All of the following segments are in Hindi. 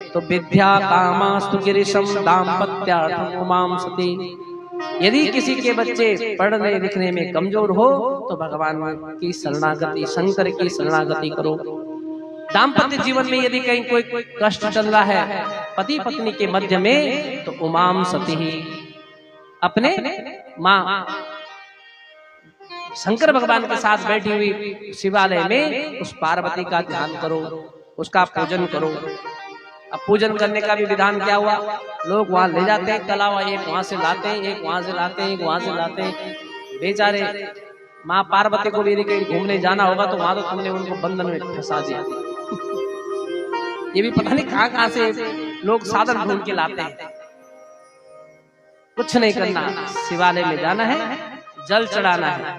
तो विद्या कामास्तु गिरीशम दाम्पत्यार्थम उमाम सती। यदि किसी के बच्चे पढ़ने लिखने में कमजोर हो तो भगवान की शरणागति, शंकर की शरणागति करो। दाम्पत्य जीवन में यदि कहीं कोई कष्ट चल रहा है पति पत्नी के मध्य में, तो उमाम सती ही अपने माँ शंकर भगवान के साथ बैठी हुई शिवालय में उस पार्वती का ध्यान करो, उसका पूजन करो। अब पूजन करने का भी विधान क्या हुआ, लोग वहां ले जाते हैं कलावा, एक वहां से लाते हैं, एक वहां से लाते हैं, एक वहां से लाते हैं। बेचारे माँ पार्वती को भी यदि कहीं घूमने जाना होगा तो वहां तो तुमने उनको बंधन में फंसा दिया। ये भी पता नहीं कहां कहां से लोग साधन ढूंढ के लाते हैं। कुछ नहीं करना, शिवालय में जाना है, जल चढ़ाना है,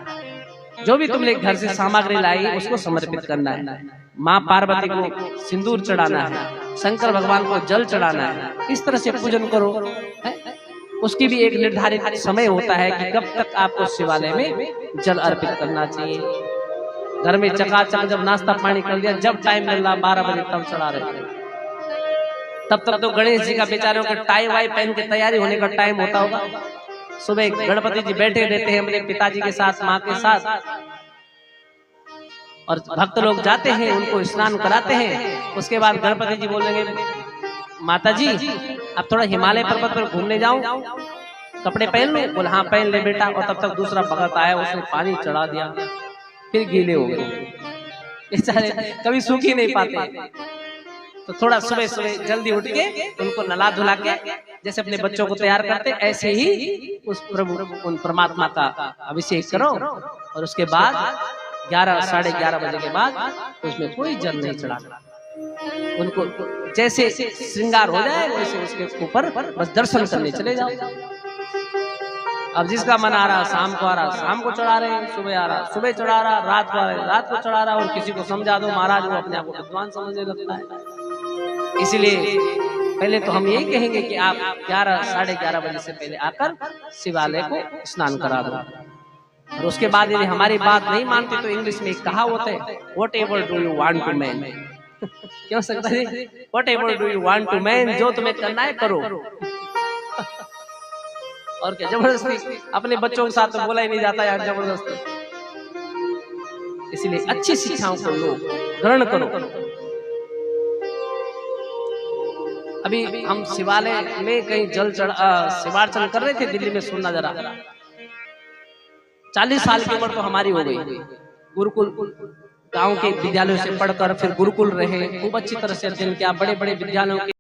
जो भी तुमने घर से सामग्री लाई उसको समर्पित करना है। माँ पार्वती को सिंदूर चढ़ाना है, शंकर भगवान को जल चढ़ाना है। इस तरह से पूजन करो। उसकी भी एक निर्धारित समय होता है कि कब तक आपको शिवालय में जल अर्पित करना चाहिए। घर में चकाचक जब नाश्ता पानी कर लिया, जब टाइम मिल रहा 12 बजे तब चढ़ा रहे थे। तब तक तो गणेश जी का बेचारों का टाई वाई पहन के तैयारी होने का टाइम होता होगा। सुबह गणपति जी बैठे रहते हैं अपने पिताजी के साथ, माँ के साथ, और भक्त लोग जाते हैं उनको स्नान कराते हैं। उसके बाद गणपति जी बोलेंगे माता जी अब थोड़ा हिमालय पर्वत पर घूमने जाऊं, कपड़े पहन लो। बोले हाँ पहन ले बेटा। और तब तक दूसरा भक्त आया, उसने पानी चढ़ा दिया, फिर गीले हो गए। बेचारे कभी सूख ही नहीं पाते। तो थोड़ा सुबह सुबह जल्दी उठ के उनको नला धुला के जैसे अपने बच्चों को तैयार करते, ऐसे ही उस प्रभु उन परमात्मा का अभिषेक करो। और उसके बाद 11 साढ़े 11 बजे के बाद उसमें कोई जल नहीं चढ़ाना। उनको जैसे श्रृंगार हो जाए वैसे उसके ऊपर बस दर्शन करने चले जाओ। अब जिसका मन आ रहा शाम को आ रहा शाम को चढ़ा रहे, सुबह आ रहा सुबह चढ़ा रहा, रात को आ रहा रात को चढ़ा रहा। और किसी को समझा दो महाराज, वो अपने आप को विद्वान समझने लगता है। इसलिए पहले तो हम यही कहेंगे कि आप 11 साढ़े 11 बजे से पहले आकर शिवालय को स्नान करा दो। और उसके बाद यदि हमारी बात नहीं मानते तो इंग्लिश में कहा होता है whatever do you want to man. क्यों सकता है whatever do you want to man, जो तुम्हें करना है करो। और क्या जबरदस्ती अपने बच्चों के साथ तो बोला ही नहीं जाता यार, जबरदस्ती। इसलिए अच्छी शिक्षाओं को लो, ग्रहण करो। अभी हम शिवालय में कहीं जल शिवार्चन कर रहे थे दिल्ली में, सुनना जरा। 40 साल की उम्र तो हमारी हो गई। गुरुकुल गांव के विद्यालयों से पढ़कर फिर गुरुकुल रहे, खूब अच्छी तरह से अध्ययन किया, बड़े बड़े विद्यालयों के